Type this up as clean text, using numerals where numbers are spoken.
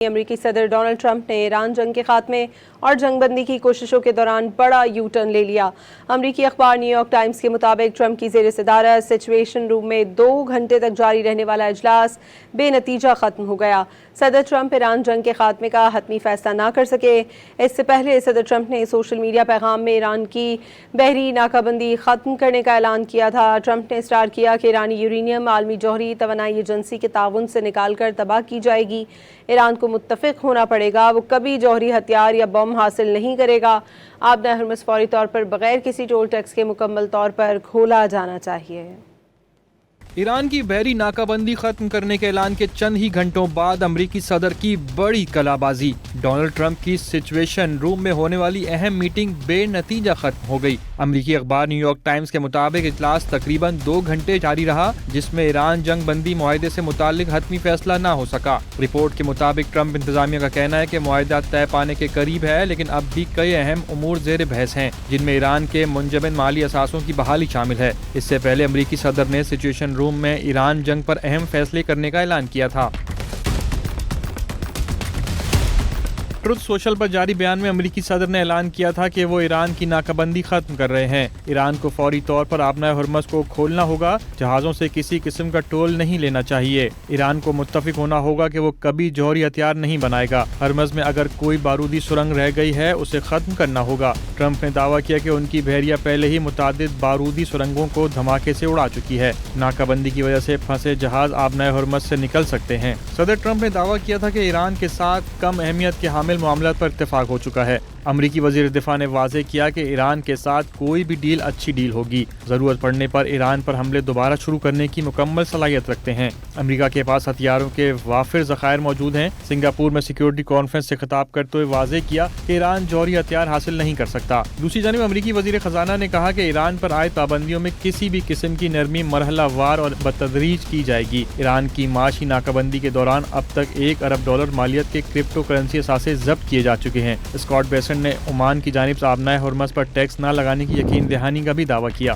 امریکی صدر Donald Trump نے ایران جنگ کے خاتمے اور جنگ بندی کی کوششوں کے دوران بڑا یو ٹرن لے لیا۔ امریکی اخبار نیو یارک ٹائمز کے مطابق ٹرمپ کی زیر صدارت سچویشن روم میں 2 گھنٹے تک جاری رہنے والا اجلاس بے نتیجہ ختم ہو گیا۔ صدر ٹرمپ ایران جنگ کے خاتمے کا حتمی فیصلہ نہ کر سکے۔ اس سے پہلے صدر ٹرمپ نے سوشل میڈیا پیغام میں ایران کی بحری ناکہ بندی ختم کرنے کا اعلان کیا تھا۔ ٹرمپ نے اصرار کیا کہ ایرانی یورینیم عالمی جوہری توانائی ایجنسی کے تعاون سے نکال کر تباہ کی جائے گی۔ ایران کو متفق ہونا پڑے گا، وہ کبھی جوہری ہتھیار یا بم حاصل نہیں کرے گا۔ آبنہ ہرمز فوری طور پر بغیر کسی ٹول ٹیکس کے مکمل طور پر کھولا جانا چاہیے۔ ایران کی بحری ناکہ بندی ختم کرنے کے اعلان کے چند ہی گھنٹوں بعد امریکی صدر کی بڑی کلا بازی۔ ڈونلڈ ٹرمپ کی سچویشن روم میں ہونے والی اہم میٹنگ بے نتیجہ ختم ہو گئی۔ امریکی اخبار نیو یارک ٹائمز کے مطابق اجلاس تقریباً 2 گھنٹے جاری رہا، جس میں ایران جنگ بندی معاہدے سے متعلق حتمی فیصلہ نہ ہو سکا۔ رپورٹ کے مطابق ٹرمپ انتظامیہ کا کہنا ہے کہ معاہدہ طے پانے کے قریب ہے، لیکن اب بھی کئی اہم امور زیر بحث ہیں، جن میں ایران کے منجمد مالی اثاثوں کی بحالی شامل ہے۔ اس سے پہلے امریکی صدر نے سچویشن روم میں ایران جنگ پر اہم فیصلے کرنے کا اعلان کیا تھا۔ ٹروتھ سوشل پر جاری بیان میں امریکی صدر نے اعلان کیا تھا کہ وہ ایران کی ناکہ بندی ختم کر رہے ہیں۔ ایران کو فوری طور پر آبنہ ہرمز کو کھولنا ہوگا، جہازوں سے کسی قسم کا ٹول نہیں لینا چاہیے۔ ایران کو متفق ہونا ہوگا کہ وہ کبھی جوہری ہتھیار نہیں بنائے گا۔ ہرمز میں اگر کوئی بارودی سرنگ رہ گئی ہے اسے ختم کرنا ہوگا۔ ٹرمپ نے دعویٰ کیا کہ ان کی بحریہ پہلے ہی متعدد بارودی سرنگوں کو دھماکے سے اڑا چکی ہے۔ ناکہ بندی کی وجہ سے پھنسے جہاز آبنہ ہرمز سے نکل سکتے ہیں۔ صدر ٹرمپ نے دعویٰ کیا تھا کہ ایران کے ساتھ کم اہمیت کے حامل معاملات پر اتفاق ہو چکا ہے۔ امریکی وزیر دفاع نے واضح کیا کہ ایران کے ساتھ کوئی بھی ڈیل اچھی ڈیل ہوگی۔ ضرورت پڑنے پر ایران پر حملے دوبارہ شروع کرنے کی مکمل صلاحیت رکھتے ہیں۔ امریکہ کے پاس ہتھیاروں کے وافر ذخائر موجود ہیں۔ سنگاپور میں سیکیورٹی کانفرنس سے خطاب کرتے ہوئے واضح کیا کہ ایران جوہری ہتھیار حاصل نہیں کر سکتا۔ دوسری جانب امریکی وزیر خزانہ نے کہا کہ ایران پر عائد پابندیوں میں کسی بھی قسم کی نرمی مرحلہ وار اور بتدریج کی جائے گی۔ ایران کی معاشی ناکہ بندی کے دوران اب تک $1 ارب مالیت کے کرپٹو کرنسی اثاثے ضبط کیے جا چکے ہیں۔ اسکاٹ بیسنٹ نے عمان کی جانب سے آبنہ ہرمز پر ٹیکس نہ لگانے کی یقین دہانی کا بھی دعویٰ کیا۔